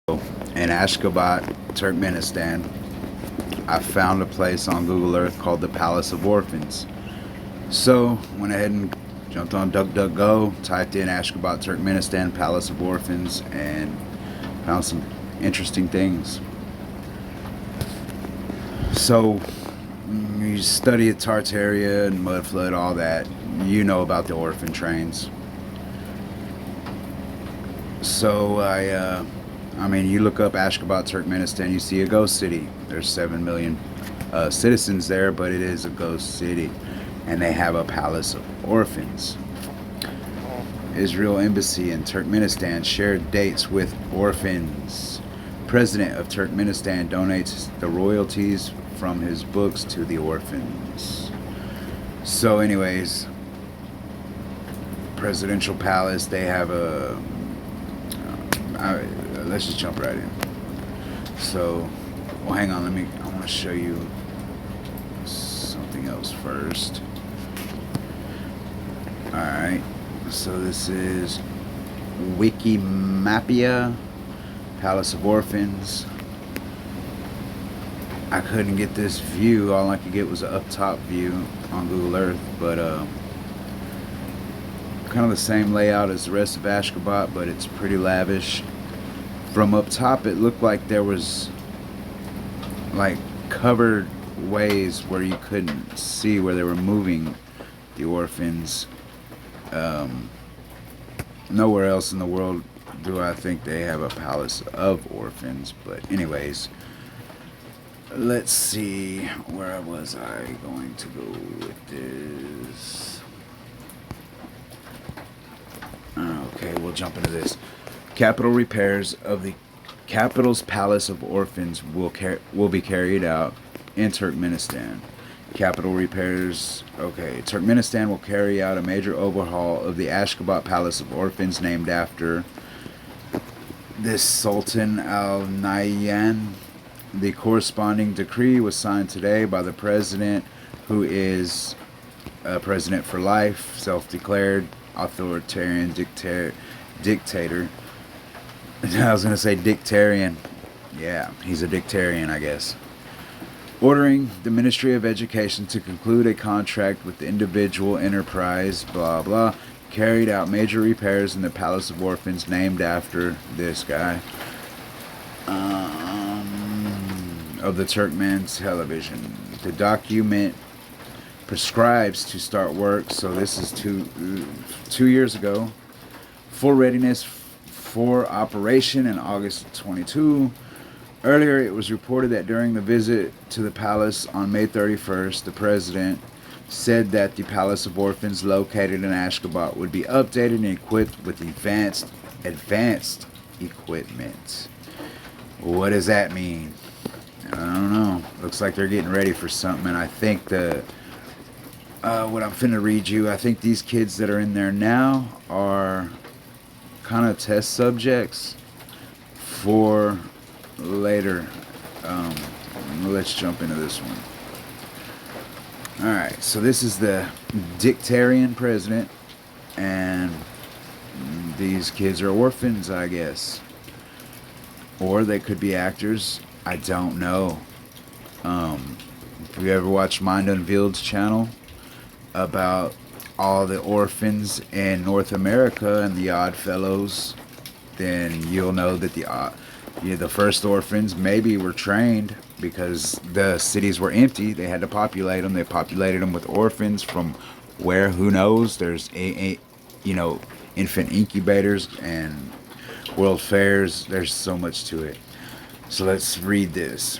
In Ashgabat, Turkmenistan, I found a place on Google Earth called the Palace of Orphans. So, went ahead and jumped on DuckDuckGo, typed in Ashgabat, Turkmenistan, Palace of Orphans, and found some interesting things. So, you study Tartaria and mud flood, all that. You know about the orphan trains. So I mean, you look up Ashgabat, Turkmenistan, you see a ghost city. There's 7 million citizens there, but it is a ghost city. And they have a Palace of Orphans. Israel Embassy in Turkmenistan shared dates with orphans. President of Turkmenistan donates the royalties from his books to the orphans. So anyways, presidential palace, they have a... let's just jump right in. So, well, hang on, I want to show you something else first. Alright, so this is Wikimapia, Palace of Orphans. I couldn't get this view, all I could get was an up top view on Google Earth, but kind of the same layout as the rest of Ashgabat, but it's pretty lavish. From up top, it looked like there was like covered ways where you couldn't see where they were moving the orphans. Nowhere else in the world do I think they have a Palace of Orphans, but anyways, let's see, where was I going to go with this? Okay, we'll jump into this. Capital repairs of the capital's Palace of Orphans will be carried out in Turkmenistan. Capital repairs. Okay, Turkmenistan will carry out a major overhaul of the Ashgabat Palace of Orphans, named after this Sultan Al Nahyan. The corresponding decree was signed today by the president, who is president for life, self-declared authoritarian dictator. I was going to say dictarian. Yeah, he's a dictarian, I guess. Ordering the Ministry of Education to conclude a contract with the individual enterprise, blah, blah, carried out major repairs in the Palace of Orphans, named after this guy, of the Turkmen television. The document prescribes to start work, so this is two years ago. Full readiness for operation in August 22. Earlier, it was reported that during the visit to the palace on May 31st, the president said that the Palace of Orphans located in Ashgabat would be updated and equipped with advanced equipment. What does that mean? I don't know. Looks like they're getting ready for something, and I think what I'm finna read you, I think these kids that are in there now are kind of test subjects for later. Let's jump into this one. Alright, so this is the dictarian president, and these kids are orphans, I guess. Or they could be actors. I don't know. If you ever watched Mind Unveiled's channel about all the orphans in North America and the Odd Fellows, then you'll know that the first orphans maybe were trained because the cities were empty. They had to populate them. They populated them with orphans from where, who knows. There's infant incubators and world fairs. There's so much to it. So let's read this.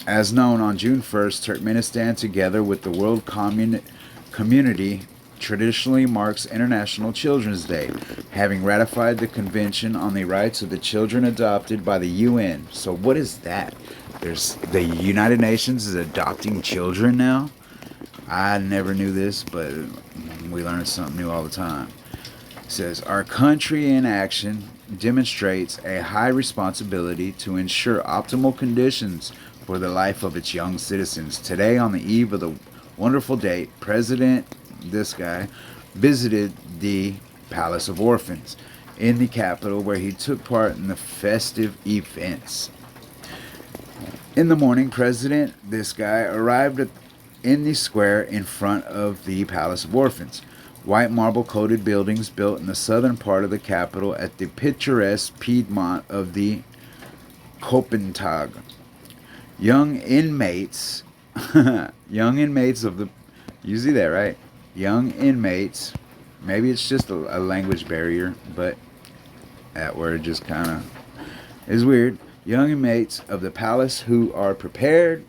As known, on June 1st, Turkmenistan, together with the world community, traditionally marks International Children's Day, having ratified the Convention on the Rights of the Children adopted by the UN. So what is that? There's the United Nations is adopting children now? I never knew this, but we learn something new all the time. It says, our country in action demonstrates a high responsibility to ensure optimal conditions for the life of its young citizens. Today, on the eve of the wonderful date, President, this guy, visited the Palace of Orphans. in the capital, where he took part in the festive events. In the morning, this guy, arrived in the square in front of the Palace of Orphans. White marble coated buildings built in the southern part of the capital at the picturesque Piedmont of the Kopentag. Young inmates, young inmates of the, you see that, right? Young inmates, maybe it's just a language barrier, but that word just kind of is weird. Young inmates of the palace who prepared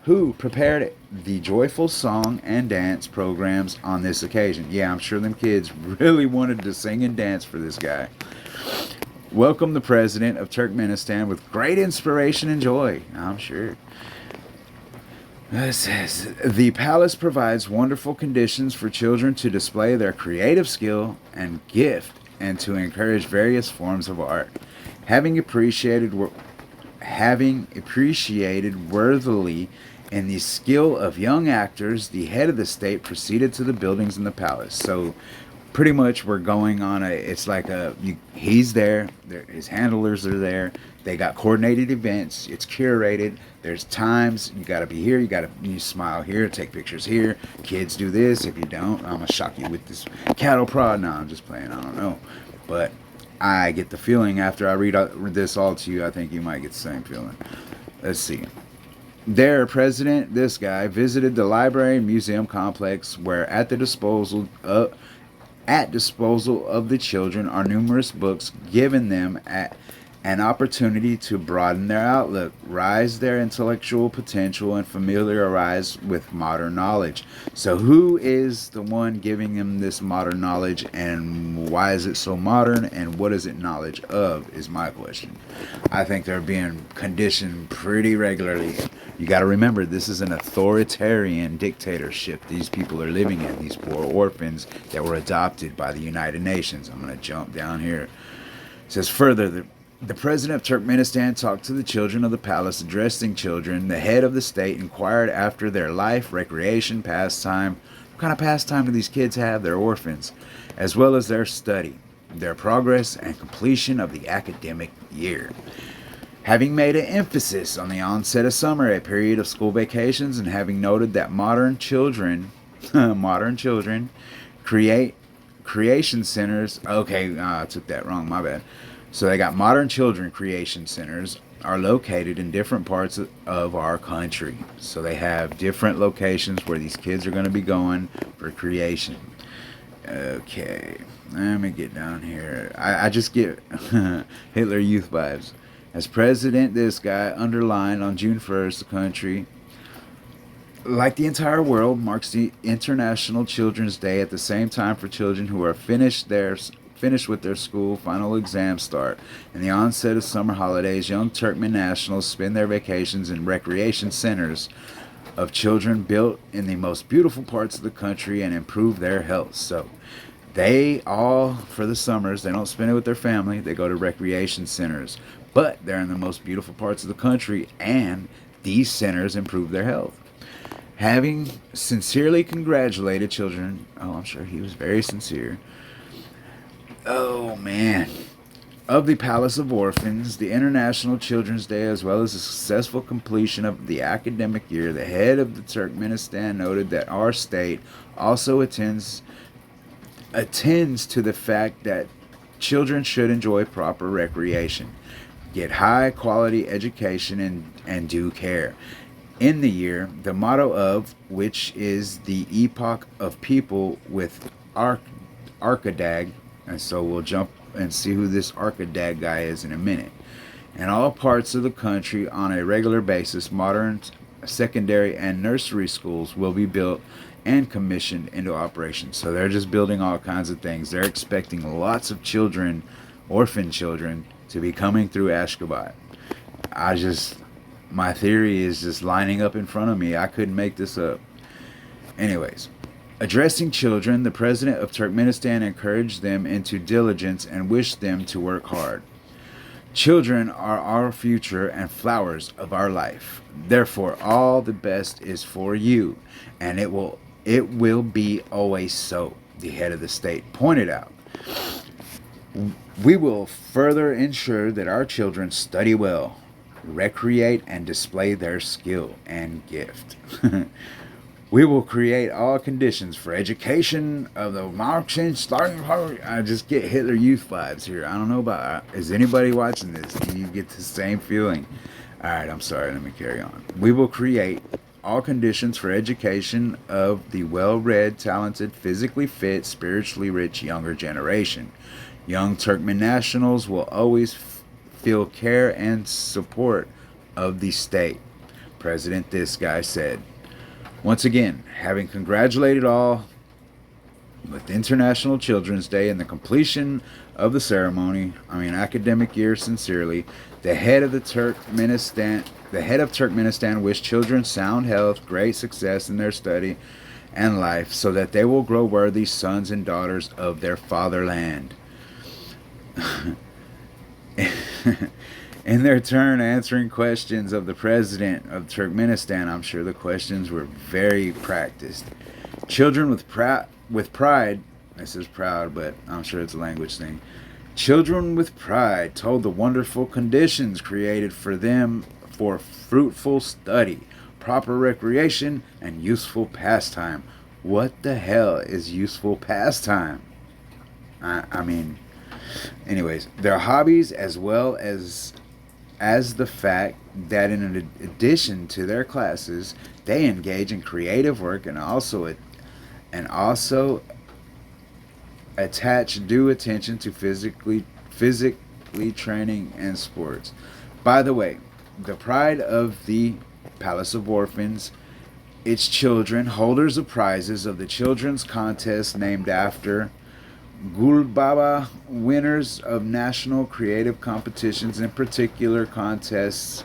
the joyful song and dance programs on this occasion. Yeah, I'm sure them kids really wanted to sing and dance for this guy. Welcome the president of Turkmenistan with great inspiration and joy, I'm sure. It says, the palace provides wonderful conditions for children to display their creative skill and gift and to encourage various forms of art. Having appreciated worthily in the skill of young actors, the head of the state proceeded to the buildings in the palace. So pretty much we're going on he's there, his handlers are there, they got coordinated events, it's curated, there's times, you gotta be here, you smile here, take pictures here, kids do this, if you don't, I'm gonna shock you with this cattle prod. No, I'm just playing, I don't know, but I get the feeling after I read this all to you, I think you might get the same feeling. Let's see. Their president, this guy, visited the library and museum complex, where at disposal of the children are numerous books, giving them an opportunity to broaden their outlook, rise their intellectual potential, and familiarize with modern knowledge. So who is the one giving them this modern knowledge, and why is it so modern, and what is it knowledge of, is my question. I think they're being conditioned pretty regularly. You got to remember, this is an authoritarian dictatorship these people are living in, these poor orphans that were adopted by the United Nations. I'm going to jump down here. It says further, the president of Turkmenistan talked to the children of the palace. Addressing children, the head of the state inquired after their life, recreation, pastime. What kind of pastime do these kids have? They're orphans. As well as their study, their progress, and completion of the academic year. Having made an emphasis on the onset of summer, a period of school vacations, and having noted that modern children create creation centers. Okay, I took that wrong, my bad. So they got modern children creation centers are located in different parts of our country. So they have different locations where these kids are going to be going for creation. Okay, let me get down here. I just get Hitler Youth vibes. As president, this guy underlined on June 1st, the country, like the entire world, marks the International Children's Day at the same time for children who are finished with their school final exams start. In the onset of summer holidays, young Turkmen nationals spend their vacations in recreation centers of children built in the most beautiful parts of the country and improve their health. So they all, for the summers, they don't spend it with their family, they go to recreation centers. But they're in the most beautiful parts of the country, and these centers improve their health. Having sincerely congratulated children, I'm sure he was very sincere. Oh man. Of the Palace of Orphans, the International Children's Day, as well as the successful completion of the academic year, the head of the Turkmenistan noted that our state also attends to the fact that children should enjoy proper recreation, get high quality education, and due care. In the year, the motto of which is the epoch of people with Arkadag, and so we'll jump and see who this Arkadag guy is in a minute. In all parts of the country, on a regular basis, modern secondary and nursery schools will be built and commissioned into operation. So they're just building all kinds of things. They're expecting lots of children, orphan children, to be coming through Ashgabat. My theory is just lining up in front of me. I couldn't make this up. Anyways, addressing children, the president of Turkmenistan encouraged them into diligence and wished them to work hard. Children are our future and flowers of our life. Therefore, all the best is for you, and it will be always so, the head of the state pointed out. We will further ensure that our children study well, recreate, and display their skill and gift. We will create all conditions for education of the Marxian starting power. I just get Hitler Youth vibes here. I don't know about. Is anybody watching this? Do you get the same feeling? All right, I'm sorry. Let me carry on. We will create all conditions for education of the well-read, talented, physically fit, spiritually rich younger generation. Young Turkmen nationals will always feel care and support of the state. President This Guy said. Once again, having congratulated all with International Children's Day and the completion of the ceremony, academic year sincerely, the head of Turkmenistan wished children sound health, great success in their study and life, so that they will grow worthy sons and daughters of their fatherland. In their turn, answering questions of the president of Turkmenistan, I'm sure the questions were very practiced. Children with pride, this is proud, but I'm sure it's a language thing. Children with pride told the wonderful conditions created for them for fruitful study, proper recreation, and useful pastime. What the hell is useful pastime? Anyways, their hobbies as well as the fact that in addition to their classes, they engage in creative work and also attach due attention to physically training and sports. By the way, the pride of the Palace of Orphans, its children, holders of prizes of the children's contest named after Gulbaba, winners of national creative competitions, in particular contests,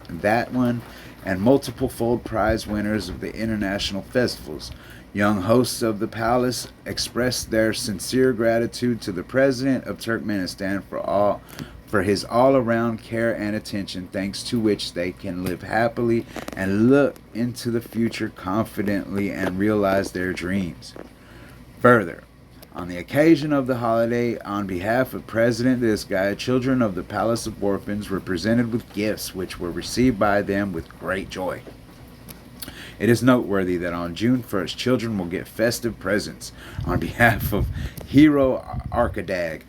that one, and multiple fold prize winners of the international festivals. Young hosts of the palace expressed their sincere gratitude to the president of Turkmenistan for his all-around care and attention, thanks to which they can live happily and look into the future confidently and realize their dreams. Further, on the occasion of the holiday, on behalf of President This Guy, children of the Palace of Orphans were presented with gifts which were received by them with great joy. It is noteworthy that on June 1st, children will get festive presents on behalf of Hero Arkadag.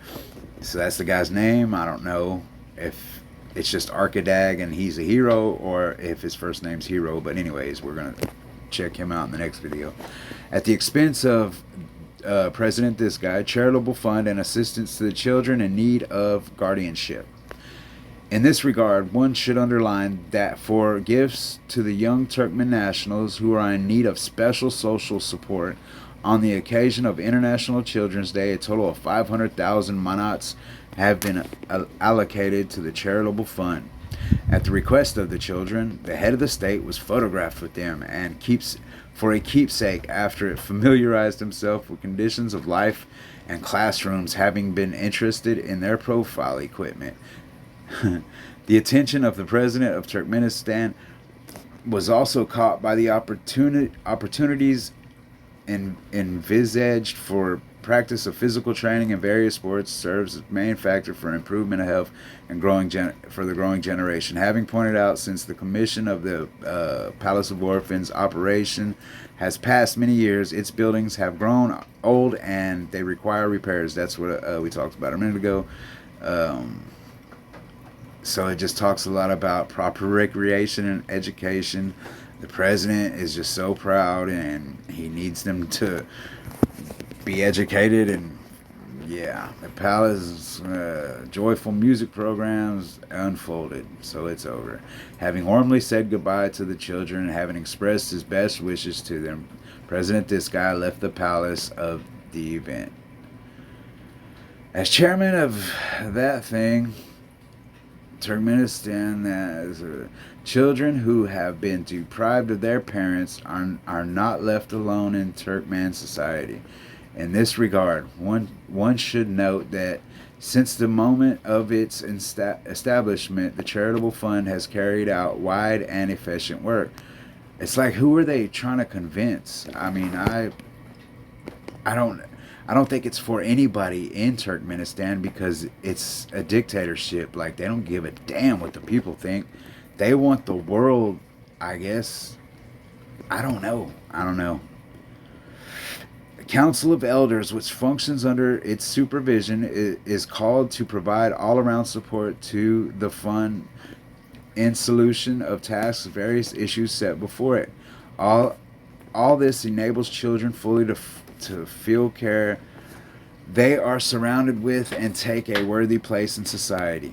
So that's the guy's name. I don't know if it's just Arkadag and he's a hero or if his first name's Hero. But anyways, we're going to check him out in the next video. At the expense of President This Guy, charitable fund and assistance to the children in need of guardianship. In this regard, one should underline that for gifts to the young Turkmen nationals who are in need of special social support, on the occasion of International Children's Day, a total of 500,000 manats have been allocated to the charitable fund. At the request of the children, the head of the state was photographed with them and for a keepsake after it familiarized himself with conditions of life and classrooms, having been interested in their profile equipment. The attention of the president of Turkmenistan was also caught by the opportunities envisaged for practice of physical training in various sports serves as main factor for improvement of health and for the growing generation. Having pointed out, since the commission of the Palace of Orphans operation has passed many years, its buildings have grown old and they require repairs. That's what we talked about a minute ago. So it just talks a lot about proper recreation and education. The president is just so proud and he needs them to be educated. And yeah, the palace joyful music programs unfolded. So it's over. Having warmly said goodbye to the children and having expressed his best wishes to them, President This Guy left the palace of the event. As chairman of that thing, Turkmenistan, children who have been deprived of their parents are not left alone in Turkmen society. In this regard, one should note that since the moment of its establishment, the charitable fund has carried out wide and efficient work. It's like, who are they trying to convince? I I don't think it's for anybody in Turkmenistan because it's a dictatorship. Like, they don't give a damn what the people think. They want the world, I guess. I don't know. I don't know. The Council of Elders, which functions under its supervision, is called to provide all around support to the fund in solution of tasks, various issues set before it. All, all this enables children fully to feel care they are surrounded with and take a worthy place in society.